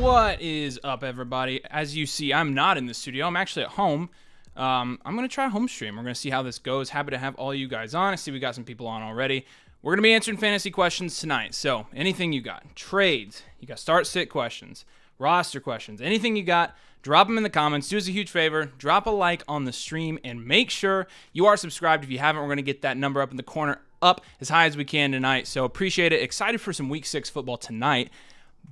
What is up, everybody? As you see, I'm not in the studio. I'm actually at home. I'm going to try a home stream. We're going to see how this goes. Happy to have all you guys on. I see we got some people on already. We're going to be answering fantasy questions tonight. So anything you got, trades, you got start-sit questions, roster questions, anything you got, drop them in the comments. Do us a huge favor. Drop a like on the stream and make sure you are subscribed. If you haven't, we're going to get that number up in the corner up as high as we can tonight. So appreciate it. Excited for some Week 6 football tonight.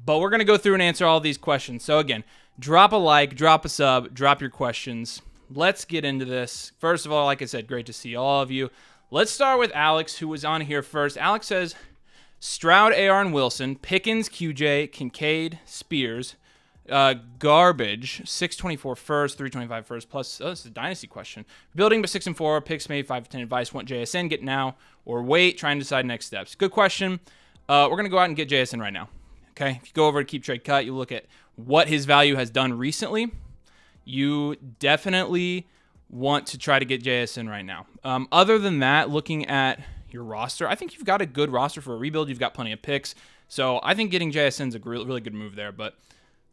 But we're going to go through and answer all these questions. So again, drop a like, drop a sub, drop your questions. Let's get into this. First of all, like I said, great to see all of you. Let's start with Alex, who was on here first. Alex says, Stroud, AR, and Wilson, Pickens, QJ, Kincaid, Spears, garbage, 624 first, 325 first, plus, this is a dynasty question. Building but 6 and 4, picks made, 5 to 10 advice, want JSN, get now, or wait, try and decide next steps. Good question. We're going to go out and get JSN right now. Okay, if you go over to Keep Trade Cut, you look at what his value has done recently. You definitely want to try to get JSN right now. Other than that, looking at your roster, I think you've got a good roster for a rebuild. You've got plenty of picks. So I think getting JSN is a really good move there. But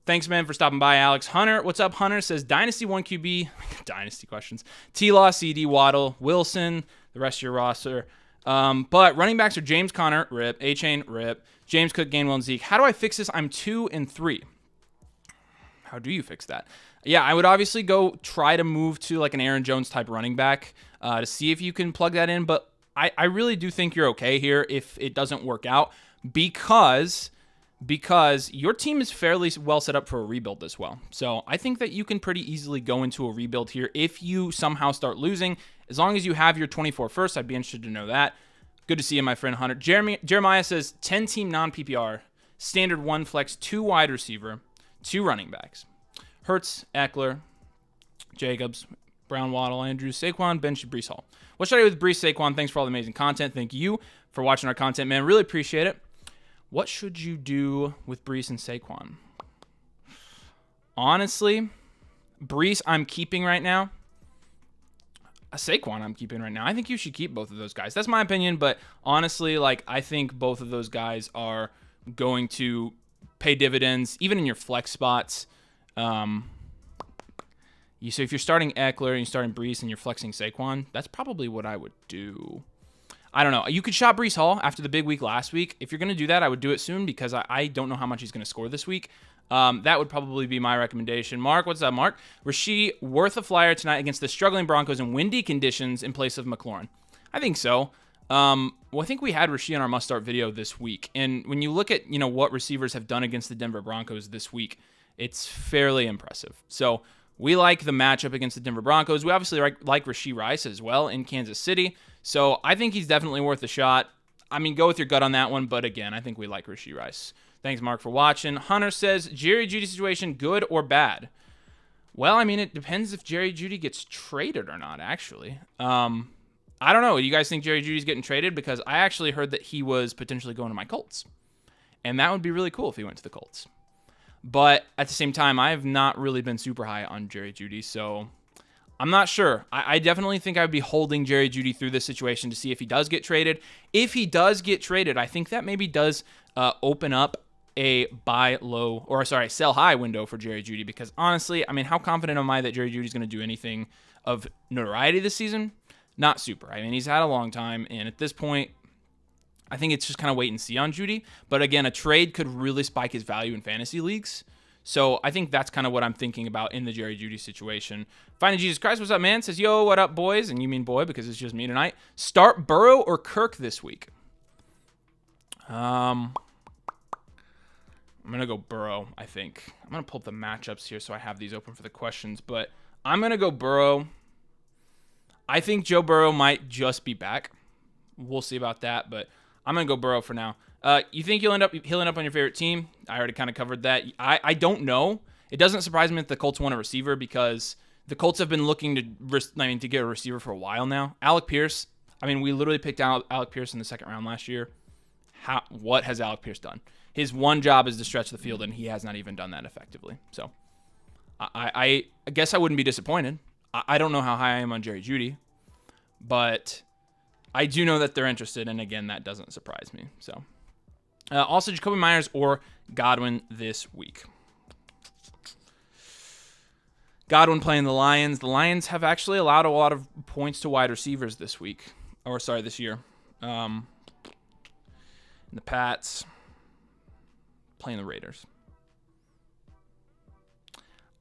thanks, man, for stopping by, Alex. Hunter, what's up, Hunter? Says Dynasty 1 QB. Dynasty questions. T-Law, CD, Waddle, Wilson, the rest of your roster. But running backs are James Conner, rip. A-Chain, rip. James Cook, Gainwell, and Zeke. How do I fix this? I'm 2 and 3. How do you fix that? Yeah, I would obviously go try to move to like an Aaron Jones type running back to see if you can plug that in. But I really do think you're okay here if it doesn't work out because your team is fairly well set up for a rebuild as well. So I think that you can pretty easily go into a rebuild here if you somehow start losing. As long as you have your 24 first, I'd be interested to know that. Good to see you, my friend Hunter. Jeremiah says 10-team non-PPR, standard 1 flex, 2 wide receiver, 2 running backs. Hurts, Eckler, Jacobs, Brown, Waddle, Andrews, Saquon, bench, Breece Hall. What should I do with Breece, Saquon? Thanks for all the amazing content. Thank you for watching our content, man. Really appreciate it. What should you do with Breece and Saquon? Honestly, Breece I'm keeping right now. Saquon I'm keeping right now. I think you should keep both of those guys. That's my opinion, but honestly, like I think both of those guys are going to pay dividends, even in your flex spots. So if you're starting Eckler and you're starting Breece and you're flexing Saquon, that's probably what I would do. I don't know. You could shop Breece Hall after the big week last week. If you're going to do that, I would do it soon because I don't know how much he's going to score this week. That would probably be my recommendation. Mark, what's up, Mark? Rasheed worth a flyer tonight against the struggling Broncos in windy conditions in place of McLaurin? I think so. Well, I think we had Rasheed on our must-start video this week. And when you look at, what receivers have done against the Denver Broncos this week, it's fairly impressive. So we like the matchup against the Denver Broncos. We obviously like Rashee Rice as well in Kansas City. So I think he's definitely worth a shot. I mean, go with your gut on that one. But again, I think we like Rashee Rice. Thanks, Mark, for watching. Hunter says, Jerry Jeudy situation, good or bad? Well, I mean, it depends if Jerry Jeudy gets traded or not, actually. I don't know. You guys think Jerry Jeudy's getting traded? Because I actually heard that he was potentially going to my Colts. And that would be really cool if he went to the Colts. But at the same time, I have not really been super high on Jerry Jeudy, so I'm not sure. I definitely think I would be holding Jerry Jeudy through this situation to see if he does get traded. If he does get traded, I think that maybe does open up a sell high window for Jerry Jeudy because honestly, I mean, how confident am I that Jerry Jeudy's going to do anything of notoriety this season? Not super. I mean, he's had a long time, and at this point, I think it's just kind of wait and see on Jeudy. But again, a trade could really spike his value in fantasy leagues. So I think that's kind of what I'm thinking about in the Jerry Jeudy situation. Finding Jesus Christ, what's up, man? Says, yo, what up, boys? And you mean boy because it's just me tonight. Start Burrow or Kirk this week? I'm going to go Burrow, I think. I'm going to pull up the matchups here so I have these open for the questions. But I'm going to go Burrow. I think Joe Burrow might just be back. We'll see about that, but I'm going to go Burrow for now. You think he'll end up on your favorite team? I already kind of covered that. I don't know. It doesn't surprise me that the Colts want a receiver because the Colts have been looking to get a receiver for a while now. Alec Pierce, I mean, we literally picked out Alec Pierce in the second round last year. What has Alec Pierce done? His one job is to stretch the field, and he has not even done that effectively. So I guess I wouldn't be disappointed. I don't know how high I am on Jerry Jeudy, but I do know that they're interested, and again, that doesn't surprise me. So, also, Jacoby Myers or Godwin this week. Godwin playing the Lions. The Lions have actually allowed a lot of points to wide receivers this year. And the Pats playing the Raiders.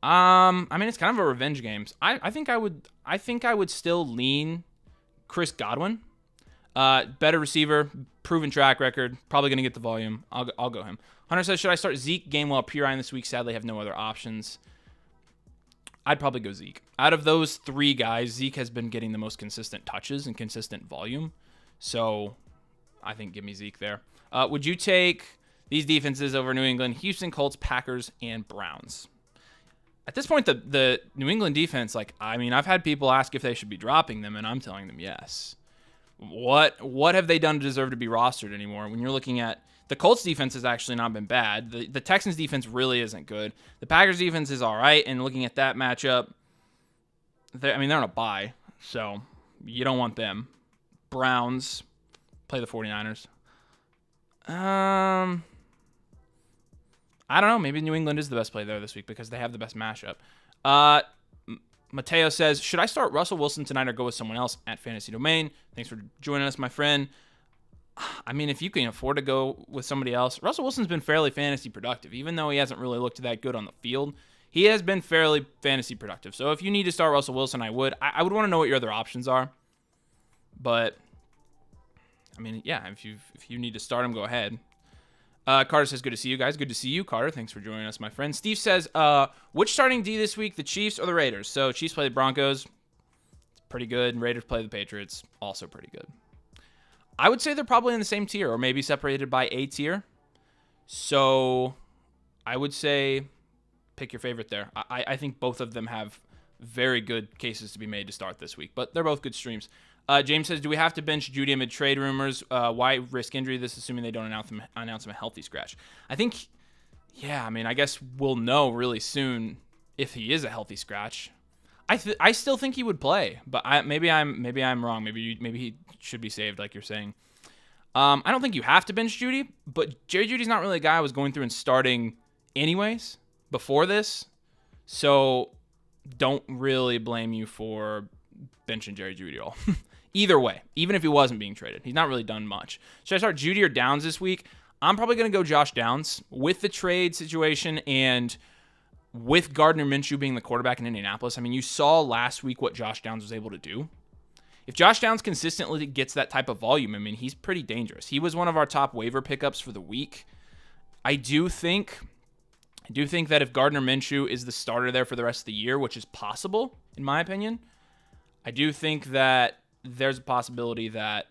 I mean, it's kind of a revenge game. I think I would still lean Chris Godwin. Better receiver, proven track record, probably going to get the volume. I'll go him. Hunter says, should I start Zeke, Gainwell, Pirine this week? Sadly, I have no other options. I'd probably go Zeke. Out of those three guys, Zeke has been getting the most consistent touches and consistent volume. So I think give me Zeke there. Would you take these defenses over New England, Houston, Colts, Packers, and Browns? At this point, the New England defense, I've had people ask if they should be dropping them, and I'm telling them yes. What have they done to deserve to be rostered anymore? When you're looking at the Colts defense has actually not been bad. The Texans defense really isn't good. The Packers defense is all right, and looking at that matchup, they're on a bye, so you don't want them. Browns play the 49ers. I don't know. Maybe New England is the best play there this week because they have the best matchup. Mateo says, should I start Russell Wilson tonight or go with someone else at Fantasy Domain? Thanks for joining us, my friend. I mean, if you can afford to go with somebody else, Russell Wilson's been fairly fantasy productive. Even though he hasn't really looked that good on the field, he has been fairly fantasy productive. So if you need to start Russell Wilson, I would want to know what your other options are. But, I mean, yeah, if you need to start him, go ahead. Carter says, good to see you guys. Good to see you, Carter. Thanks for joining us, my friend. Steve says, which starting D this week, the Chiefs or the Raiders? So Chiefs play the Broncos. It's pretty good. Raiders play the Patriots. Also pretty good. I would say they're probably in the same tier or maybe separated by a tier. So I would say pick your favorite there. I think both of them have very good cases to be made to start this week, but they're both good streams. James says, do we have to bench Judy amid trade rumors? Why risk injury? This assuming they don't announce him a healthy scratch. I think, I guess we'll know really soon if he is a healthy scratch. I still think he would play, but maybe I'm wrong. Maybe he should be saved, like you're saying. I don't think you have to bench Judy, but Jerry Judy's not really a guy I was going through and starting anyways before this, so don't really blame you for benching Jerry Judy at all. Either way, even if he wasn't being traded, he's not really done much. Should I start Judy or Downs this week? I'm probably going to go Josh Downs with the trade situation and with Gardner Minshew being the quarterback in Indianapolis. I mean, you saw last week what Josh Downs was able to do. If Josh Downs consistently gets that type of volume, I mean, he's pretty dangerous. He was one of our top waiver pickups for the week. I do think that if Gardner Minshew is the starter there for the rest of the year, which is possible, in my opinion, I do think that there's a possibility that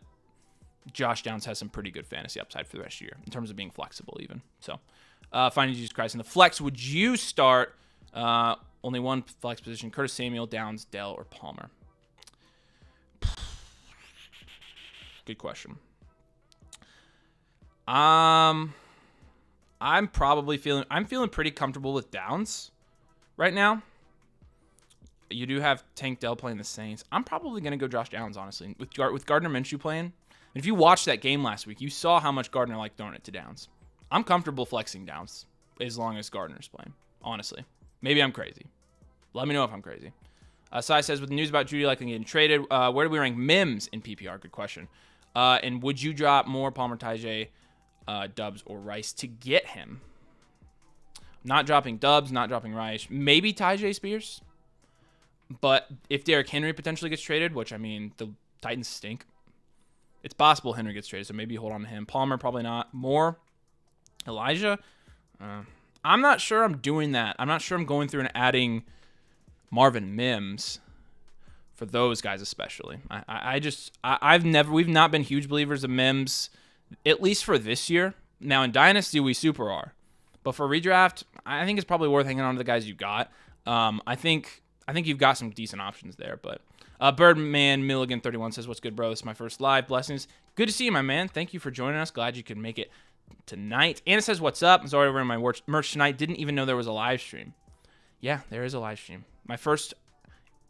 Josh Downs has some pretty good fantasy upside for the rest of the year in terms of being flexible even. So, finding Jesus Christ in the flex, would you start only one flex position, Curtis Samuel, Downs, Dell, or Palmer? Good question. I'm feeling pretty comfortable with Downs right now. You do have Tank Dell playing the Saints. I'm probably going to go Josh Downs, honestly. With Gardner Minshew playing, if you watched that game last week, you saw how much Gardner liked throwing it to Downs. I'm comfortable flexing Downs as long as Gardner's playing, honestly. Maybe I'm crazy. Let me know if I'm crazy. Sai says, with the news about Judy likely getting traded, where do we rank Mims in PPR? Good question. And would you drop more Palmer, Tajay, Dubs, or Rice to get him? Not dropping Dubs, not dropping Rice. Maybe Tajay Spears. But if Derrick Henry potentially gets traded, which, I mean, the Titans stink, it's possible Henry gets traded, so maybe hold on to him. Palmer, probably not. More Elijah? I'm not sure I'm doing that. I'm not sure I'm going through and adding Marvin Mims for those guys especially. We've not been huge believers of Mims, at least for this year. Now, in Dynasty, we super are. But for redraft, I think it's probably worth hanging on to the guys you got. I think you've got some decent options there, but Birdman Milligan 31 says, what's good, bro? This is my first live. Blessings. Good to see you, my man. Thank you for joining us. Glad you could make it tonight. Anna says, what's up? I was already wearing my merch tonight. Didn't even know there was a live stream. Yeah, there is a live stream. My first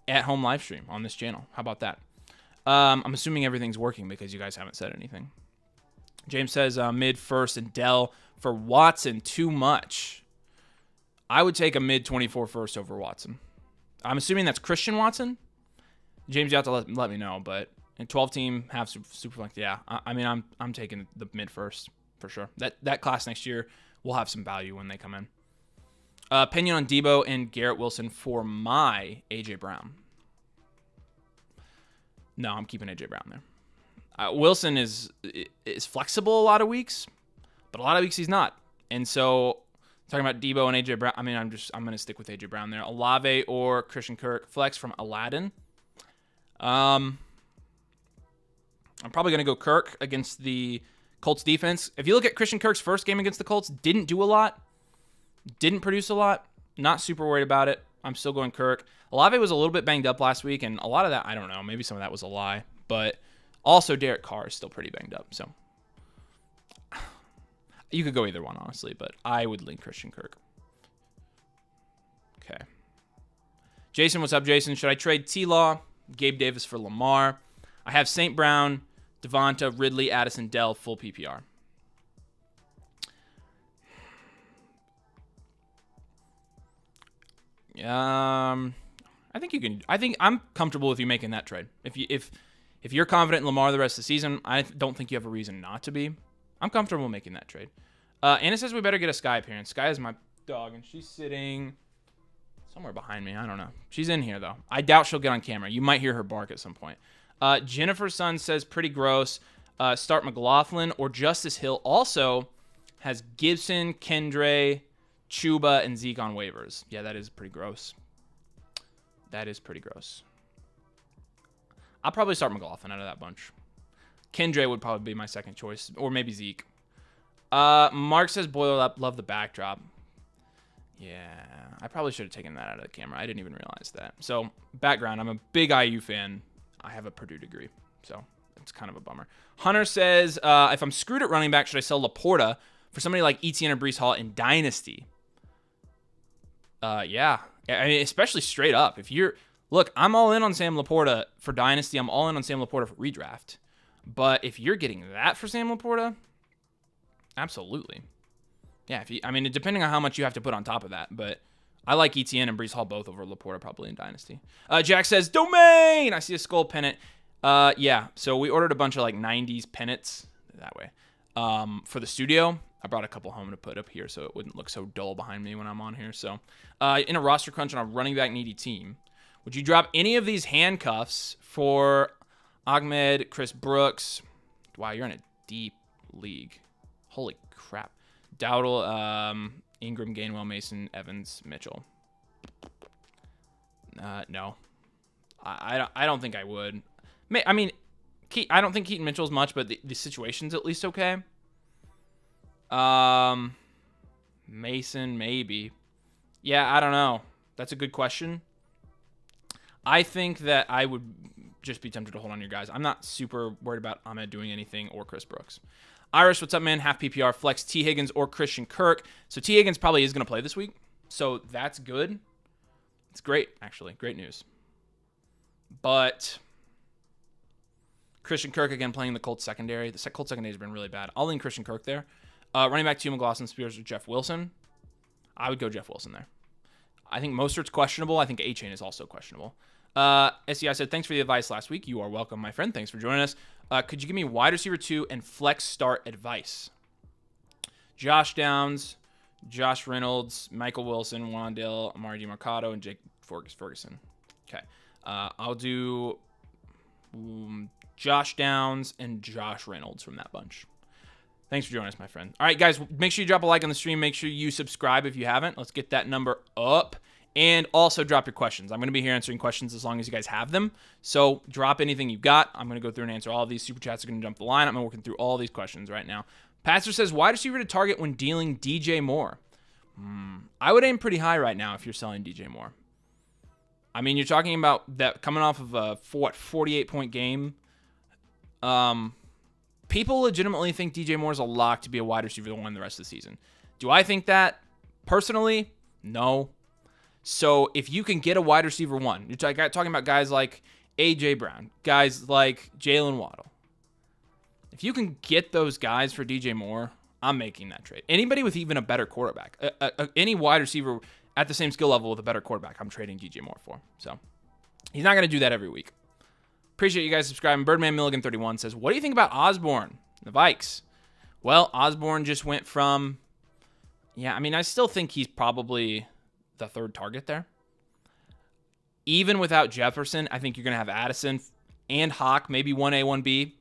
at-home live stream on this channel. How about that? I'm assuming everything's working because you guys haven't said anything. James says, mid first and Dell for Watson, too much. I would take a mid 24 first over Watson. I'm assuming that's Christian Watson. James, you have to let me know, but in 12 team half super flex, yeah. I mean, I'm taking the mid first for sure. That class next year will have some value when they come in. Opinion on Debo and Garrett Wilson for my AJ Brown. No, I'm keeping AJ Brown there. Wilson is flexible a lot of weeks, but a lot of weeks he's not. And so talking about Debo and AJ Brown, I mean, I'm going to stick with AJ Brown there. Olave or Christian Kirk flex from Aladdin. I'm probably going to go Kirk against the Colts defense. If you look at Christian Kirk's first game against the Colts, didn't do a lot, didn't produce a lot, not super worried about it. I'm still going Kirk. Olave was a little bit banged up last week, and a lot of that, I don't know, maybe some of that was a lie, but also Derek Carr is still pretty banged up, so you could go either one, honestly, but I would lean Christian Kirk. Okay. Jason, what's up, Jason? Should I trade T-Law, Gabe Davis for Lamar? I have St. Brown, Devonta, Ridley, Addison, Dell, full PPR. I think you can. I think I'm comfortable with you making that trade. If you're confident in Lamar the rest of the season, I don't think you have a reason not to be. I'm comfortable making that trade. Anna says we better get a Sky appearance. Sky is my dog, and she's sitting somewhere behind me. I don't know. She's in here, though. I doubt she'll get on camera. You might hear her bark at some point. Jennifer's son says pretty gross. Start McLaughlin or Justice Hill. Also has Gibson, Kendre, Chuba, and Zeke on waivers. Yeah, that is pretty gross. That is pretty gross. I'll probably start McLaughlin out of that bunch. Kendre would probably be my second choice, or maybe Zeke. Mark says boil up, love the backdrop. Yeah, I probably should have taken that out of the camera. I didn't even realize that. So, background, I'm a big IU fan. I have a Purdue degree, so it's kind of a bummer. Hunter says, if I'm screwed at running back, should I sell Laporta for somebody like Etienne or Breece Hall in Dynasty? Yeah. I mean, especially straight up. Look, I'm all in on Sam Laporta for Dynasty. I'm all in on Sam Laporta for redraft. But if you're getting that for Sam Laporta, absolutely. Yeah, depending on how much you have to put on top of that. But I like Etienne and Breece Hall both over Laporta probably in Dynasty. Jack says, Domain! I see a skull pennant. Yeah, so we ordered a bunch of like 90s pennants that way for the studio. I brought a couple home to put up here so it wouldn't look so dull behind me when I'm on here. So in a roster crunch on a running back needy team, would you drop any of these handcuffs for Ahmed, Chris Brooks? Wow, you're in a deep league. Holy crap. Dowdle, Ingram, Gainwell, Mason, Evans, Mitchell. No. I don't think I would. I mean, I don't think Keaton Mitchell's much, but the situation's at least okay. Mason, maybe. Yeah, I don't know. That's a good question. I think that I would just be tempted to hold on to your guys. I'm not super worried about Ahmed doing anything or Chris Brooks. Irish, what's up, man? Half PPR, flex T. Higgins or Christian Kirk. So T. Higgins probably is going to play this week. So that's good. It's great, actually. Great news. But Christian Kirk, again, playing the Colts secondary. The Colts secondary has been really bad. I'll lean Christian Kirk there. Running back to McLaughlin, Spears, or Jeff Wilson. I would go Jeff Wilson there. I think Mostert's questionable. I think A-Chain is also questionable. SEI said, thanks for the advice last week. You are welcome, my friend. Thanks for joining us. Could you give me wide receiver 2 and flex start advice? Josh Downs, Josh Reynolds, Michael Wilson, Wandale, Amari DiMercado, and Jake Ferguson. Okay. I'll do Josh Downs and Josh Reynolds from that bunch. Thanks for joining us, my friend. All right, guys, make sure you drop a like on the stream. Make sure you subscribe if you haven't. Let's get that number up. And also drop your questions. I'm going to be here answering questions as long as you guys have them. So drop anything you've got. I'm going to go through and answer all of these. Super chats are going to jump the line. I'm working through all these questions right now. Pastor says, wide receiver to target when dealing DJ Moore. I would aim pretty high right now if you're selling DJ Moore. I mean, you're talking about that coming off of a 48-point game. People legitimately think DJ Moore is a lock to be a wide receiver 1 the rest of the season. Do I think that? Personally, no. So if you can get a wide receiver 1, you're talking about guys like A.J. Brown, guys like Jalen Waddle. If you can get those guys for DJ Moore, I'm making that trade. Anybody with even a better quarterback, any wide receiver at the same skill level with a better quarterback, I'm trading DJ Moore for. So he's not going to do that every week. Appreciate you guys subscribing. Birdman Milligan 31 says, what do you think about Osborne, the Vikes? Well, Osborne just went from, yeah, I mean, I still think he's probably the third target there. Even without Jefferson, I think you're going to have Addison and Hawk, maybe 1A, 1B.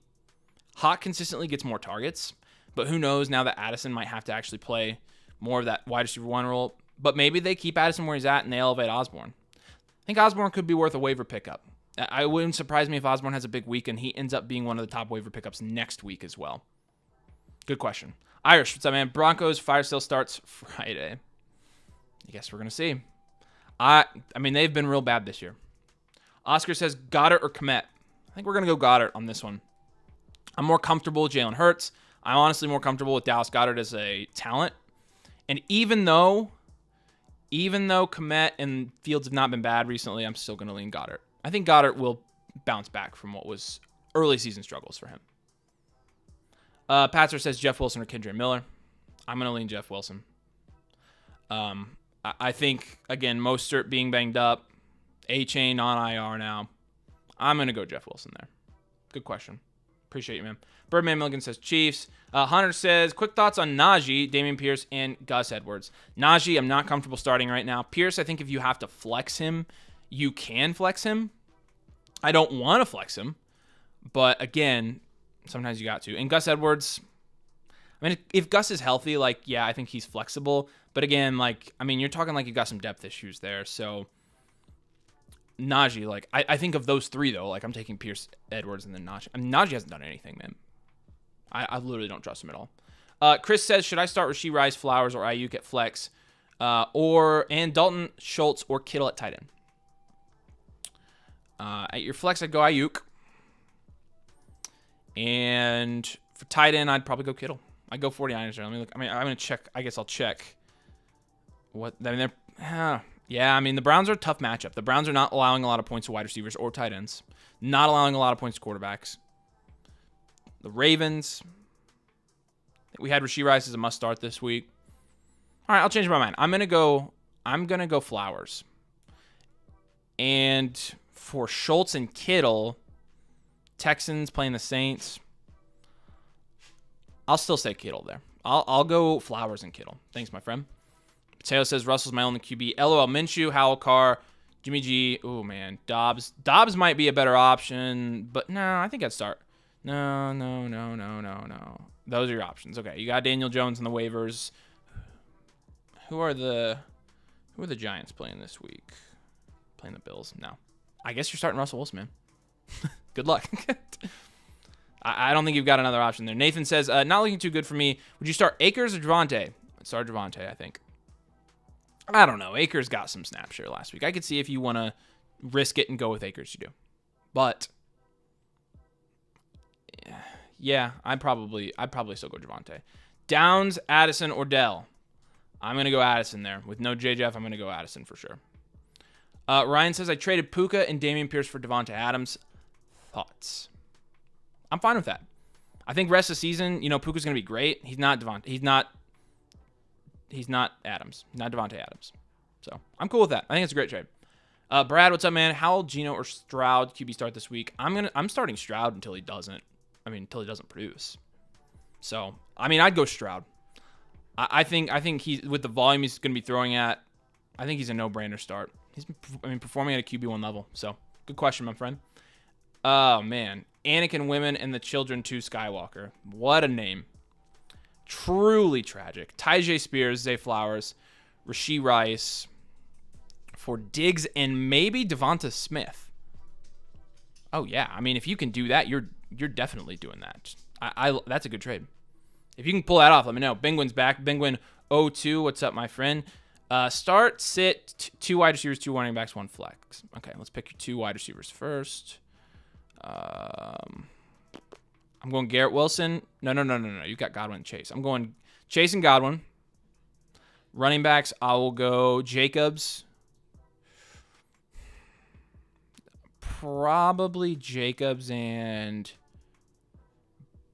Hawk consistently gets more targets, but who knows now that Addison might have to actually play more of that wide receiver 1 role. But maybe they keep Addison where he's at and they elevate Osborne. I think Osborne could be worth a waiver pickup. I wouldn't surprise me if Osborne has a big week and he ends up being one of the top waiver pickups next week as well. Good question. Irish, what's up, man? Broncos fire sale starts Friday. I guess we're going to see. I mean, they've been real bad this year. Oscar says Goddard or Kmet. I think we're going to go Goddard on this one. I'm more comfortable with Jalen Hurts. I'm honestly more comfortable with Dallas Goedert as a talent. And even though Kmet and Fields have not been bad recently, I'm still going to lean Goddard. I think Goddard will bounce back from what was early season struggles for him. Patzer says Jeff Wilson or Kendra Miller. I'm going to lean Jeff Wilson. I think, again, Mostert being banged up, A-Chain on IR now. I'm going to go Jeff Wilson there. Good question. Appreciate you, man. Birdman Milligan says Chiefs. Hunter says, quick thoughts on Najee, Damian Pierce, and Gus Edwards. Najee, I'm not comfortable starting right now. Pierce, I think if you have to flex him, you can flex him. I don't want to flex him, but again, sometimes you got to. And Gus Edwards, I mean, if Gus is healthy, like, yeah, I think he's flexible. But again, like, I mean, you're talking like you got some depth issues there. So Najee, like, I think of those three, though. Like, I'm taking Pierce, Edwards, and then Najee. I mean, Najee hasn't done anything, man. I literally don't trust him at all. Chris says, should I start Rashee Rice, Flowers, or Ayuk at flex? And Dalton, Schultz, or Kittle at tight end? At your flex, I'd go Ayuk. And for tight end, I'd probably go Kittle. I'd go 49ers there. Let me look. I mean, I'm going to check. I guess I'll check. What? I mean, yeah, I mean, the Browns are a tough matchup. The Browns are not allowing a lot of points to wide receivers or tight ends. Not allowing a lot of points to quarterbacks. The Ravens. We had Rashee Rice as a must start this week. All right, I'll change my mind. I'm gonna go Flowers. And for Schultz and Kittle, Texans playing the Saints. I'll still say Kittle there. I'll go Flowers and Kittle. Thanks, my friend. Mateo says Russell's my only QB. LOL Minshew, Howell, Carr, Jimmy G. Oh man, Dobbs. Dobbs might be a better option, but no, I think I'd start. No. Those are your options. Okay, you got Daniel Jones in the waivers. Who are the Giants playing this week? Playing the Bills? No. I guess you're starting Russell Wilson, man. Good luck. I don't think you've got another option there. Nathan says, not looking too good for me. Would you start Akers or Javonte? I'd start Javonte, I think. I don't know. Akers got some snap share last week. I could see if you want to risk it and go with Akers, you do. But yeah, I'd probably still go Javonte. Downs, Addison, or Dell. I'm going to go Addison there. With no JJF, I'm going to go Addison for sure. Ryan says, I traded Puka and Damian Pierce for Devonta Adams. Thoughts? I'm fine with that. I think rest of the season, Puka's going to be great. He's not Adams. He's not Devonta Adams. So I'm cool with that. I think it's a great trade. Brad, what's up, man? Howell, Geno, or Stroud QB start this week? I'm starting Stroud until he doesn't produce. So, I mean, I'd go Stroud. I think he's, with the volume he's going to be throwing at, I think he's a no-brainer start. He's performing at a QB1 level. So, good question, my friend. Oh, man. Anakin Women and the Children 2 Skywalker. What a name. Truly tragic. Tyjae Spears, Zay Flowers, Rashee Rice for Diggs and maybe Devonta Smith. Oh, yeah. I mean, if you can do that, you're definitely doing that. That's a good trade. If you can pull that off, let me know. Bingwin's back. Bingwin02, what's up, my friend? Start, sit, 2 wide receivers, 2 running backs, 1 flex. Okay, let's pick your 2 wide receivers first. I'm going Garrett Wilson. No. You've got Godwin and Chase. I'm going Chase and Godwin. Running backs, I will go Jacobs. Probably Jacobs and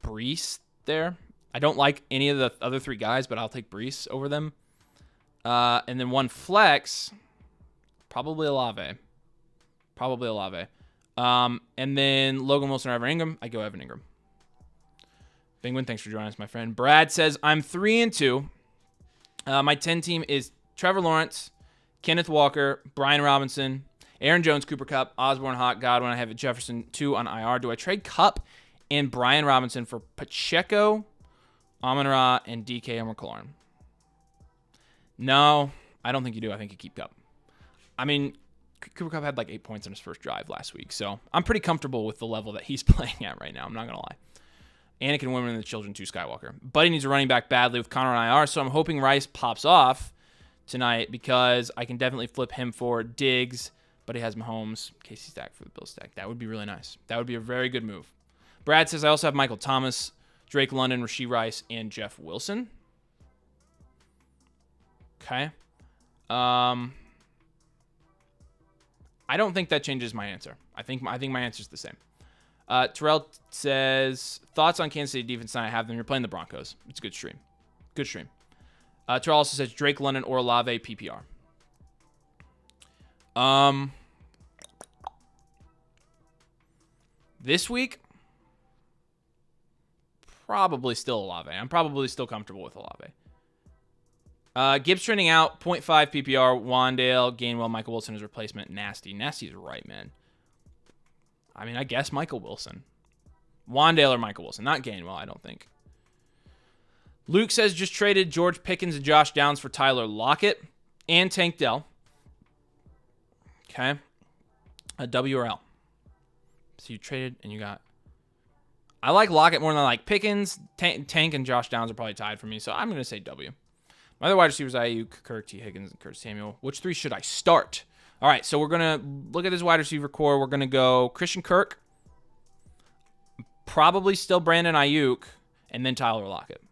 Breece there. I don't like any of the other 3 guys, but I'll take Breece over them. And then one flex, probably Olave. Probably Olave. And then Logan Wilson or Evan Ingram. I go Evan Ingram. Penguin, thanks for joining us, my friend. Brad says, I'm 3-2. My 10 team is Trevor Lawrence, Kenneth Walker, Brian Robinson, Aaron Jones, Cooper Kupp, Osborne, Hawk, Godwin. I have Jefferson 2 on IR. Do I trade Kupp and Brian Robinson for Pacheco, Amon-Ra, and DK and McLaurin? No, I don't think you do. I think you keep Kupp. I mean, Cooper Kupp had like 8 points in his first drive last week, so I'm pretty comfortable with the level that he's playing at right now. I'm not going to lie. Anakin Women and the Children 2 Skywalker. Buddy needs a running back badly with Connor on IR, so I'm hoping Rice pops off tonight because I can definitely flip him for Diggs, but he has Mahomes, Casey stack for the Bill stack. That would be really nice. That would be a very good move. Brad says, I also have Michael Thomas, Drake London, Rashee Rice, and Jeff Wilson. Okay. I don't think that changes my answer. I think my answer is the same. Terrell says, thoughts on Kansas City defense? I have them. You're playing the Broncos. It's a good stream. Good stream. Terrell also says Drake London or Olave PPR. This week, probably still Olave. I'm probably still comfortable with Olave. Gibbs trending out, 0.5 PPR, Wandale, Gainwell, Michael Wilson as replacement. Nasty. Nasty's right, man. I mean, I guess Michael Wilson. Wandale or Michael Wilson. Not Gainwell, I don't think. Luke says just traded George Pickens and Josh Downs for Tyler Lockett and Tank Dell. Okay. A W or L. So you traded and you got... I like Lockett more than I like Pickens. Tank and Josh Downs are probably tied for me, so I'm going to say W. My other wide receivers, Ayuk, Kirk, T. Higgins, and Curtis Samuel. Which three should I start? All right, so we're going to look at this wide receiver core. We're going to go Christian Kirk, probably still Brandon Ayuk, and then Tyler Lockett.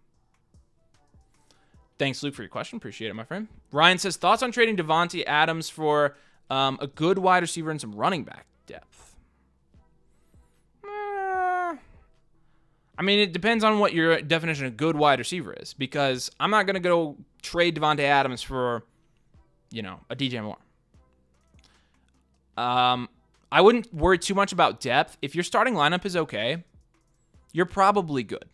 Thanks, Luke, for your question. Appreciate it, my friend. Ryan says, thoughts on trading Devontae Adams for a good wide receiver and some running back depth? I mean, it depends on what your definition of good wide receiver is, because I'm not going to go trade Devontae Adams for, a DJ Moore. I wouldn't worry too much about depth. If your starting lineup is okay, you're probably good.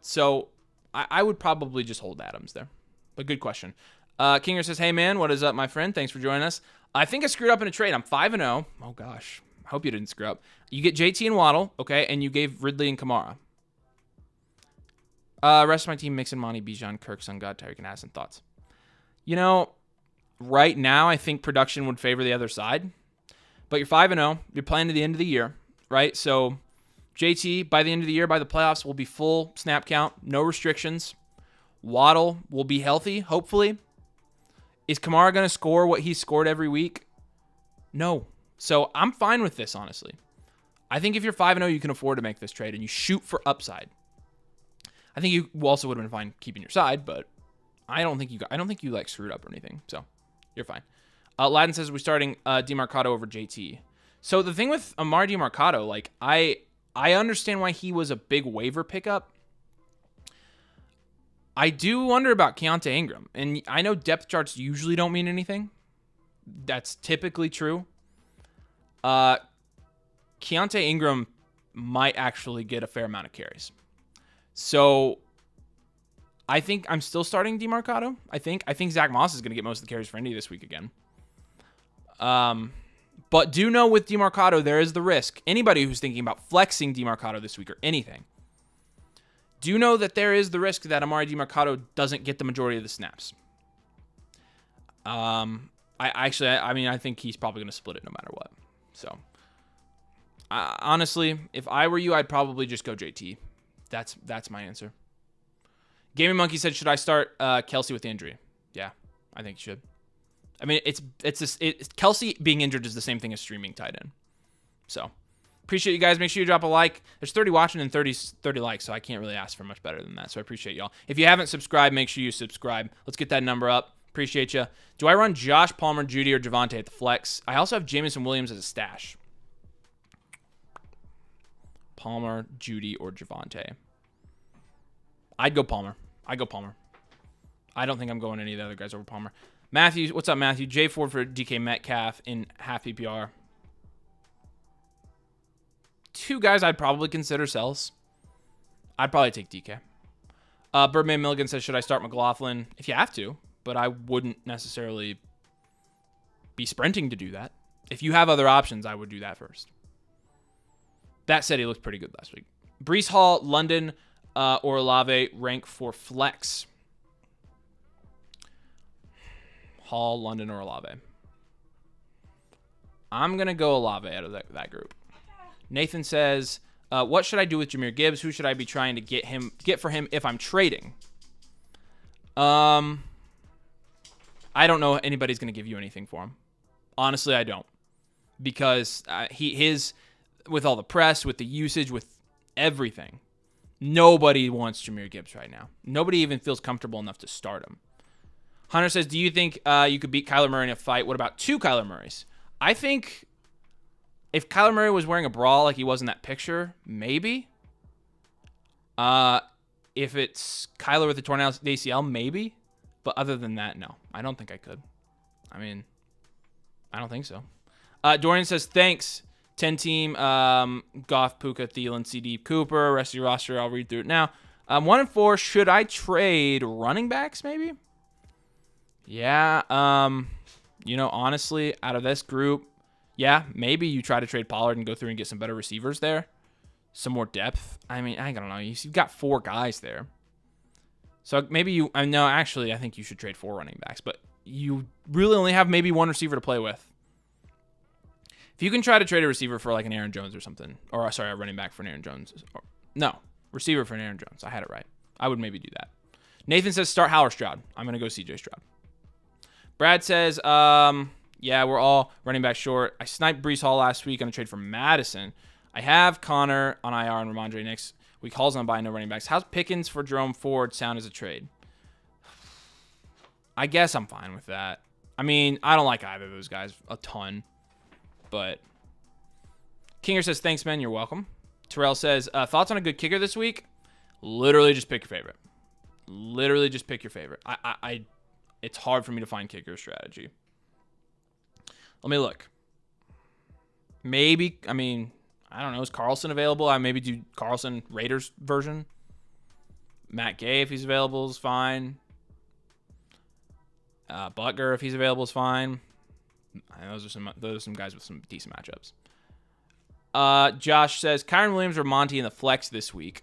So I would probably just hold Adams there. But good question. Kinger says, hey, man, what is up, my friend? Thanks for joining us. I think I screwed up in a trade. I'm 5-0. Oh, gosh. I hope you didn't screw up. You get JT and Waddle, okay, and you gave Ridley and Kamara. Rest of my team, Mixon, Monty, Bijan, Kirk, Sun God, Tyreek, and Addison. Thoughts? Right now, I think production would favor the other side. But you're 5-0. You're playing to the end of the year, right? So JT, by the end of the year, by the playoffs, will be full snap count, no restrictions. Waddle will be healthy, hopefully. Is Kamara going to score what he's scored every week? No. So I'm fine with this, honestly. I think if you're 5-0, you can afford to make this trade, and you shoot for upside. I think you also would have been fine keeping your side, but I don't think you like screwed up or anything. So you're fine. Ladin says we're starting DeMarcado over JT. So the thing with Amari DeMarcado, like I understand why he was a big waiver pickup. I do wonder about Keontae Ingram, and I know depth charts usually don't mean anything. That's typically true. Keontae Ingram might actually get a fair amount of carries. So I think I'm still starting DeMarcado. I think Zach Moss is going to get most of the carries for Indy this week again. But do know with DeMarcado, there is the risk. Anybody who's thinking about flexing DeMarcado this week or anything, do know that there is the risk that Amari DeMarcado doesn't get the majority of the snaps. I think he's probably going to split it no matter what. So, honestly, if I were you, I'd probably just go JT. That's my answer. Gaming Monkey said, should I start Kelsey with the injury? Yeah, I think you should. I mean, it's Kelsey being injured is the same thing as streaming tight end. So, appreciate you guys. Make sure you drop a like. There's 30 watching and 30 likes, so I can't really ask for much better than that. So I appreciate y'all. If you haven't subscribed, make sure you subscribe. Let's get that number up. Appreciate you. Do I run Josh Palmer, Judy, or Javonte at the flex? I also have Jameson Williams as a stash. Palmer, Judy, or Javonte. I'd go Palmer. I don't think I'm going any of the other guys over Palmer. Matthew, what's up, Matthew? Jay Ford for DK Metcalf in half PPR. 2 guys I'd probably consider sells. I'd probably take DK. Birdman Milligan says, should I start McLaughlin? If you have to, but I wouldn't necessarily be sprinting to do that. If you have other options, I would do that first. That said, he looked pretty good last week. Breece Hall, London, or Olave rank for flex. Hall, London, or Olave. I'm going to go Olave out of that group. Nathan says, what should I do with Jahmyr Gibbs? Who should I be trying to get for him if I'm trading? I don't know anybody's going to give you anything for him. Honestly, I don't. Because with all the press, with the usage, with everything, nobody wants Jahmyr Gibbs right now. Nobody even feels comfortable enough to start him. Hunter says, do you think you could beat Kyler Murray in a fight? What about 2 Kyler Murrays? I think if Kyler Murray was wearing a bra like he was in that picture, maybe. If it's Kyler with a torn ACL, maybe. But other than that, no. I don't think I could. I mean, I don't think so. Dorian says, thanks. 10-team, Goff, Puka, Thielen, CD, Cooper. Rest of your roster, I'll read through it now. 1 and 4, should I trade running backs maybe? Yeah, honestly, out of this group, yeah, maybe you try to trade Pollard and go through and get some better receivers there. Some more depth. I mean, I don't know. You've got 4 guys there. So maybe I think you should trade 4 running backs, but you really only have maybe 1 receiver to play with. If you can try to trade a receiver for like an Aaron Jones or something, or sorry, a running back for an Aaron Jones. Receiver for an Aaron Jones. I had it right. I would maybe do that. Nathan says, start Howard Stroud. I'm going to go CJ Stroud. Brad says, yeah, we're all running back short. I sniped Breece Hall last week on a trade for Madison. I have Connor on IR and Ramondre next week. Hall's on buy, no running backs. How's Pickens for Jerome Ford sound as a trade? I guess I'm fine with that. I mean, I don't like either of those guys a ton, but Kinger says, thanks, man. You're welcome. Terrell says, thoughts on a good kicker this week? Literally just pick your favorite. Literally just pick your favorite. It's hard for me to find kicker strategy. Let me look. Maybe, I don't know. Is Carlson available? I maybe do Carlson Raiders version. Matt Gay, if he's available, is fine. Butker, if he's available, is fine. Those are some guys with some decent matchups. Josh says, Kyron Williams or Monty in the flex this week.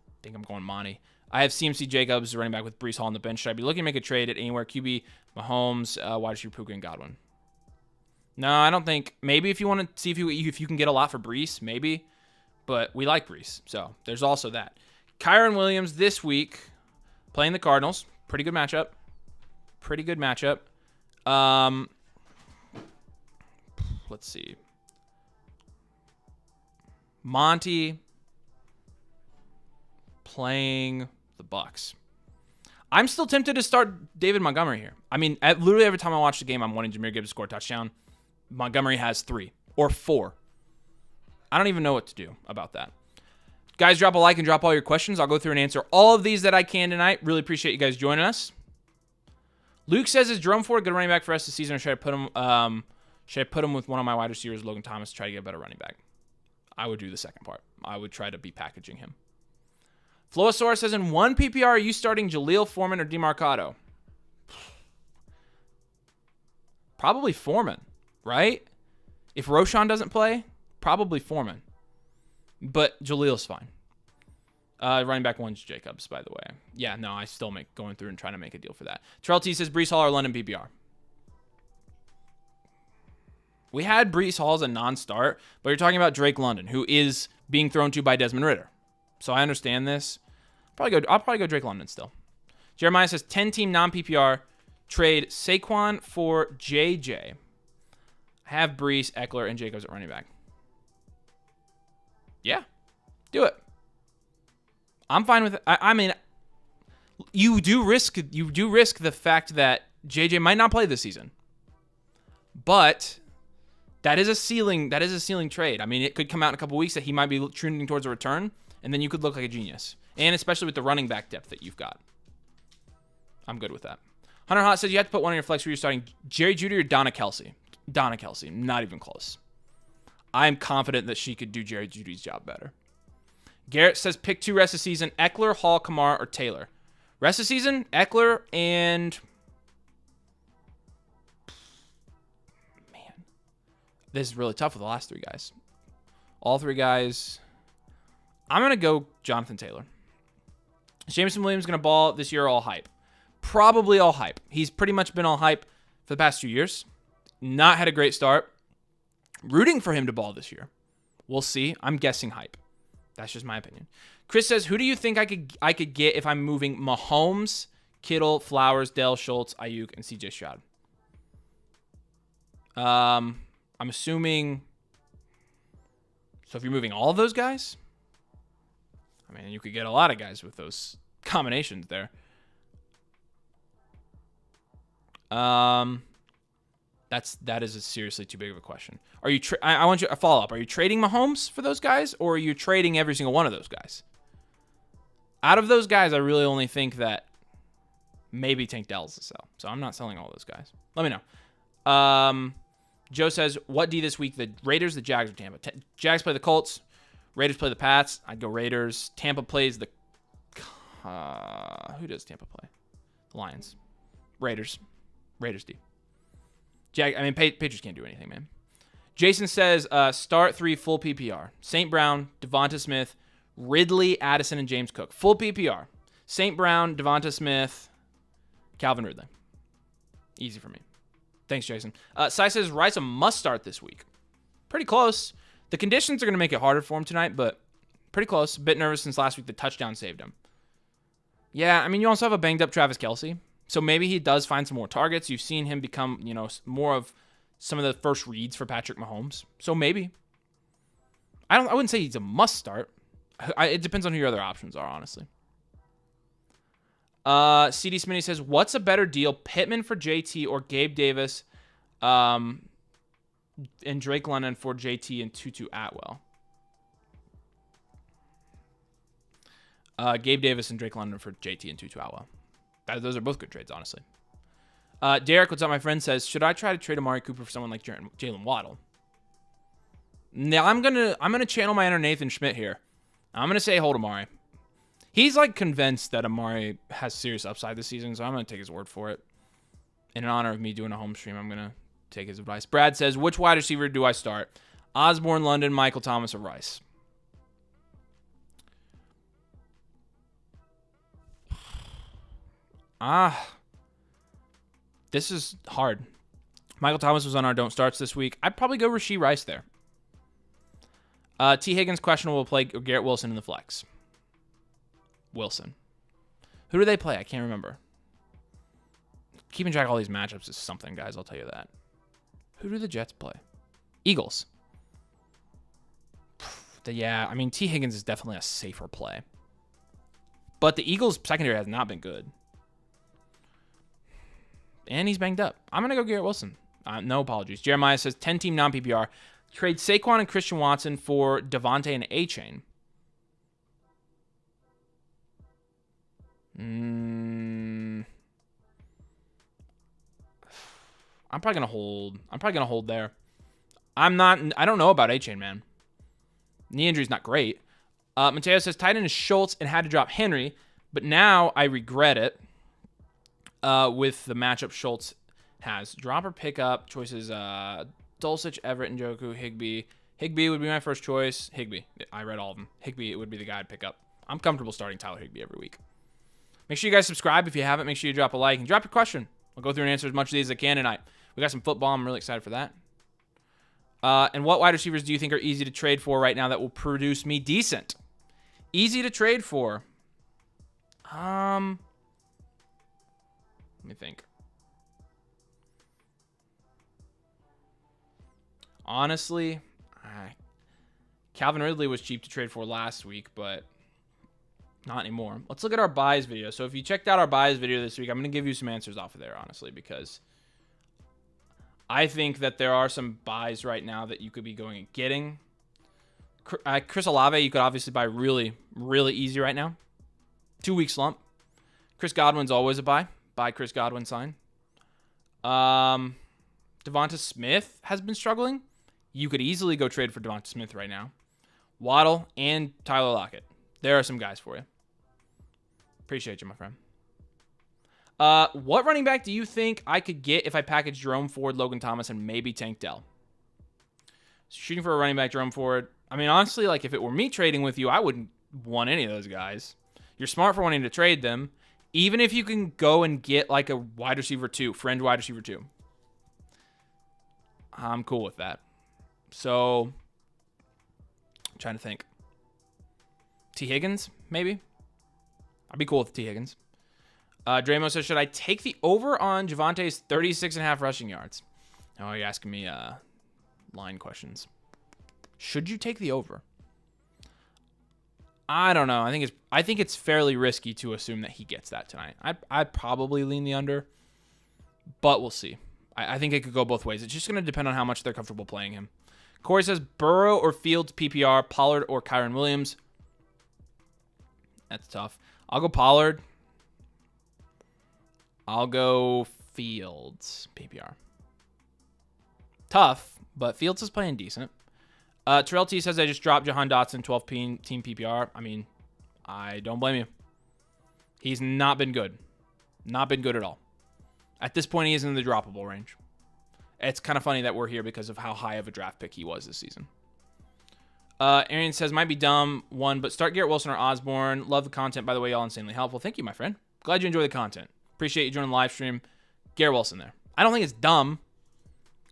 I think I'm going Monty. I have CMC Jacobs running back with Breece Hall on the bench. Should I be looking to make a trade at anywhere? QB, Mahomes, wide receiver Puka, and Godwin. No, I don't think. Maybe if you want to see if you can get a lot for Breece, maybe. But we like Breece, so there's also that. Kyron Williams this week playing the Cardinals. Pretty good matchup. Let's see. Monty playing the Bucks. I'm still tempted to start David Montgomery here. I mean, literally every time I watch the game, I'm wanting Jahmyr Gibbs to score a touchdown. Montgomery has 3 or 4. I don't even know what to do about that. Guys, drop a like and drop all your questions. I'll go through and answer all of these that I can tonight. Really appreciate you guys joining us. Luke says, is Jerome Ford a good running back for us this season, or should I put him with one of my wide receivers, Logan Thomas, to try to get a better running back? I would do the second part. I would try to be packaging him. Floasaurus says, in 1 PPR, are you starting Jaleel, Foreman, or DeMarcado? Probably Foreman, right? If Roshan doesn't play, probably Foreman. But Jaleel's fine. Running back 1's Jacobs, by the way. Yeah, no, I still going through and trying to make a deal for that. Terrell T says, Breece Hall or London PPR? We had Breece Hall as a non-start, but you're talking about Drake London, who is being thrown to by Desmond Ridder. So I understand this. I'll probably go Drake London still. Jeremiah says 10-team non-PPR trade Saquon for JJ. Have Breece, Eckler, and Jacobs at running back. Yeah, do it. I'm fine with it. I mean, you do risk the fact that JJ might not play this season, but that is a ceiling. That is a ceiling trade. I mean, it could come out in a couple weeks that he might be trending towards a return, and then you could look like a genius. And especially with the running back depth that you've got. I'm good with that. Hunter Hot says you have to put one on your flex where you're starting Jerry Jeudy or Donna Kelsey. Donna Kelsey, not even close. I'm confident that she could do Jerry Jeudy's job better. Garrett says pick 2 rest of season, Eckler, Hall, Kamara, or Taylor. Rest of season, Eckler and... Man. This is really tough with the last 3 guys. All 3 guys. I'm going to go Jonathan Taylor. Jameson Williams going to ball this year, all hype. Probably all hype. He's pretty much been all hype for the past 2 years. Not had a great start. Rooting for him to ball this year. We'll see. I'm guessing hype. That's just my opinion. Chris says, who do you think I could get if I'm moving Mahomes, Kittle, Flowers, Dell, Schultz, Ayuk, and CJ Stroud? I'm assuming... So if you're moving all of those guys... I mean, you could get a lot of guys with those combinations there. That is seriously too big of a question. Are you? I want you a follow up. Are you trading Mahomes for those guys, or are you trading every single one of those guys? Out of those guys, I really only think that maybe Tank Dell's to sell. So I'm not selling all those guys. Let me know. Joe says, what D this week? The Raiders, the Jags, or Tampa? Jags play the Colts. Raiders play the Pats. I'd go Raiders. Tampa plays the... who does Tampa play? The Lions. Raiders. Raiders D. Patriots can't do anything, man. Jason says, start 3 full PPR. St. Brown, Devonta Smith, Ridley, Addison, and James Cook. Full PPR. St. Brown, Devonta Smith, Calvin Ridley. Easy for me. Thanks, Jason. Sai says, Rice a must start this week. Pretty close. The conditions are going to make it harder for him tonight, but pretty close. A bit nervous since last week the touchdown saved him. Yeah, I mean, you also have a banged-up Travis Kelce. So maybe he does find some more targets. You've seen him become, more of some of the first reads for Patrick Mahomes. So maybe. I wouldn't say he's a must start. It depends on who your other options are, honestly. CD Smitty says, what's a better deal, Pittman for JT or Gabe Davis and Drake London for JT and Tutu Atwell? Gabe Davis and Drake London for JT and Tutu Atwell. Those are both good trades, honestly. Derek, what's up, my friend, says, should I try to trade Amari Cooper for someone like Jalen Waddle? Now, I'm gonna channel my inner Nathan Schmidt here. I'm gonna say hold Amari. He's like convinced that Amari has serious upside this season, so I'm gonna take his word for it. In honor of me doing a home stream, I'm gonna take his advice. Brad says, which wide receiver do I start? Osborne, London, Michael Thomas, or Rice? This is hard. Michael Thomas was on our don't starts this week. I'd probably go Rashee Rice there. T. Higgins questionable will play Garrett Wilson in the flex. Wilson. Who do they play? I can't remember. Keeping track of all these matchups is something, guys. I'll tell you that. Who do the Jets play? Eagles. Yeah, I mean, T. Higgins is definitely a safer play. But the Eagles' secondary has not been good. And he's banged up. I'm going to go Garrett Wilson. No apologies. Jeremiah says 10-team non-PPR. Trade Saquon and Christian Watson for Devontae and A-Chain. I'm probably going to hold. I'm probably going to hold there. I don't know about A-Chain, man. Knee injury's not great. Mateo says tight end is Schultz and had to drop Henry, but now I regret it with the matchup Schultz has. Drop or pick up choices, Dulcich, Everett, Njoku, Higbee. Higbee would be my first choice. Higbee. I read all of them. Higbee would be the guy I'd pick up. I'm comfortable starting Tyler Higbee every week. Make sure you guys subscribe if you haven't. Make sure you drop a like and drop your question. I'll go through and answer as much of these as I can tonight. We got some football. I'm really excited for that. And what wide receivers do you think are easy to trade for right now that will produce me decent? Easy to trade for. Let me think. Honestly, Calvin Ridley was cheap to trade for last week, but not anymore. Let's look at our buys video. So if you checked out our buys video this week, I'm going to give you some answers off of there, honestly, because I think that there are some buys right now that you could be going and getting. Chris Olave, you could obviously buy really, really easy right now. 2-week slump. Chris Godwin's always a buy, Buy Chris Godwin sign. Devonta Smith has been struggling. You could easily go trade for Devonta Smith right now. Waddle and Tyler Lockett. There are some guys for you. Appreciate you, my friend. What running back do you think I could get if I package Jerome Ford, Logan Thomas, and maybe Tank Dell? Shooting for a running back, Jerome Ford. I mean, honestly, like if it were me trading with you, I wouldn't want any of those guys. You're smart for wanting to trade them. Even if you can go and get like a wide receiver 2, fringe wide receiver 2. I'm cool with that. So, I'm trying to think. T. Higgins, maybe? I'd be cool with T. Higgins. Dramo says, should I take the over on Javante's 36.5 rushing yards? Oh, you're asking me line questions. Should you take the over? I don't know. I think it's fairly risky to assume that he gets that tonight. I'd probably lean the under, but we'll see. I think it could go both ways. It's just going to depend on how much they're comfortable playing him. Corey says Burrow or Fields PPR, Pollard or Kyron Williams. That's tough. I'll go Pollard. I'll go Fields PPR. Tough, but Fields is playing decent. Terrell T says I just dropped Jahan Dotson 12 team PPR. I mean, I don't blame you. He's not been good. Not been good at all. At this point, he is in the droppable range. It's kind of funny that we're here because of how high of a draft pick he was this season. Arian says, might be dumb one, but start Garrett Wilson or Osborne. Love the content, by the way, y'all insanely helpful. Thank you, my friend. Glad you enjoy the content. Appreciate you joining the live stream. Garrett Wilson there. I don't think it's dumb.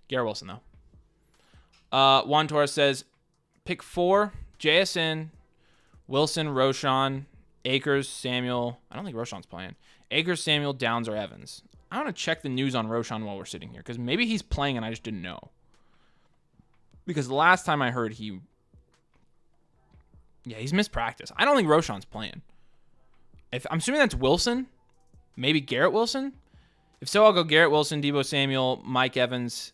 Garrett Wilson, though. Juan Torres says, pick 4, JSN, Wilson, Roschon, Akers, Samuel. I don't think Roschon's playing. Akers, Samuel, Downs, or Evans. I want to check the news on Roschon while we're sitting here, because maybe he's playing and I just didn't know. Because the last time I heard he's missed practice. I don't think Roschon's playing. I'm assuming that's Wilson, maybe Garrett Wilson. If so, I'll go Garrett Wilson, Deebo Samuel, Mike Evans,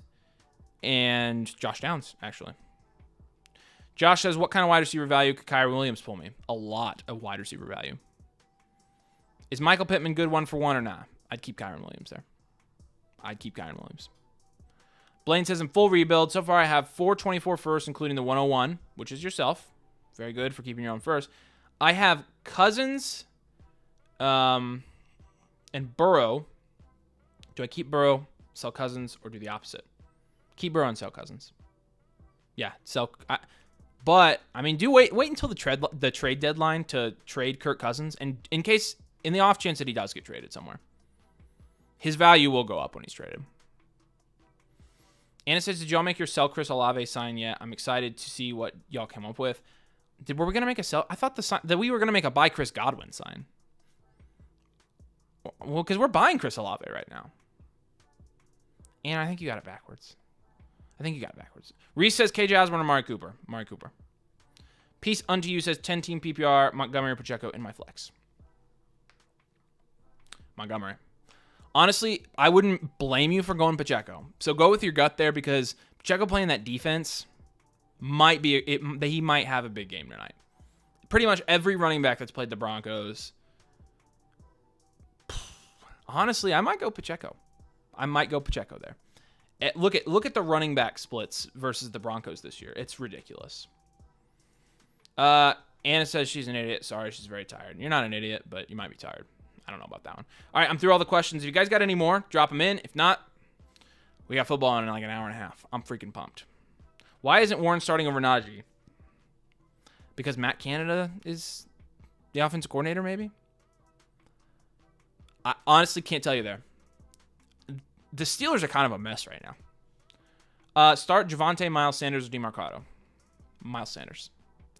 and Josh Downs, actually. Josh says, what kind of wide receiver value could Kyron Williams pull me? A lot of wide receiver value. Is Michael Pittman good 1-for-1 or not? I'd keep Kyron Williams there. I'd keep Kyron Williams. Blaine says, in full rebuild. So far, I have 424 firsts, including the 101, which is yourself. Very good for keeping your own first. I have Cousins and Burrow. Do I keep Burrow, sell Cousins, or do the opposite? Keep Burrow and sell Cousins. Yeah, sell. But I mean, do wait until the trade deadline to trade Kirk Cousins, and in the off chance that he does get traded somewhere, his value will go up when he's traded. Anna says, did y'all make your sell Chris Olave sign yet? I'm excited to see what y'all came up with. Were we gonna make a sell? I thought that we were gonna make a buy Chris Godwin sign. Well, because we're buying Chris Olave right now. And I think you got it backwards. Reese says KJ Osborne or Amari Cooper. Amari Cooper. Peace unto you says 10 team PPR, Montgomery Pacheco in my flex. Montgomery. Honestly, I wouldn't blame you for going Pacheco. So go with your gut there, because Pacheco playing that defense might be he might have a big game tonight. Pretty much every running back that's played the Broncos. Honestly, I might go Pacheco. There. Look at the running back splits versus the Broncos this year. It's ridiculous. Anna says she's an idiot. Sorry, she's very tired. You're not an idiot, but you might be tired. I don't know about that one. All right, I'm through all the questions. If you guys got any more, drop them in. If not, we got football in like an hour and a half. I'm freaking pumped. Why isn't Warren starting over Najee? Because Matt Canada is the offensive coordinator, maybe? I honestly can't tell you there. The Steelers are kind of a mess right now. Start Javonte, Miles Sanders, or DeMarcado. Miles Sanders.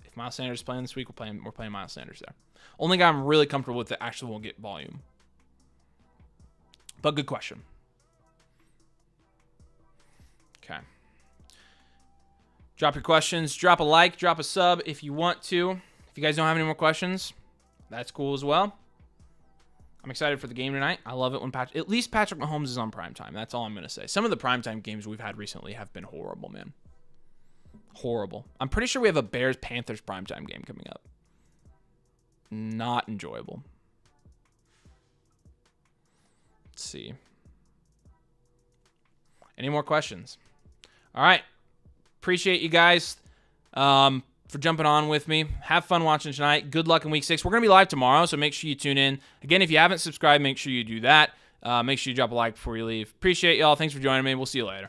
If Miles Sanders is playing this week, we're playing Miles Sanders there. Only guy I'm really comfortable with that actually will get volume. But good question. Okay. Drop your questions. Drop a like. Drop a sub if you want to. If you guys don't have any more questions, that's cool as well. I'm excited for the game tonight. I love it when at least Patrick Mahomes is on primetime. That's all I'm going to say. Some of the primetime games we've had recently have been horrible, man. Horrible. I'm pretty sure we have a Bears-Panthers primetime game coming up. Not enjoyable. Let's see. Any more questions? All right. Appreciate you guys for jumping on with me. Have fun watching tonight. Good luck in week 6. We're going to be live tomorrow, so make sure you tune in. Again, if you haven't subscribed, make sure you do that. Make sure you drop a like before you leave. Appreciate y'all. Thanks for joining me. We'll see you later.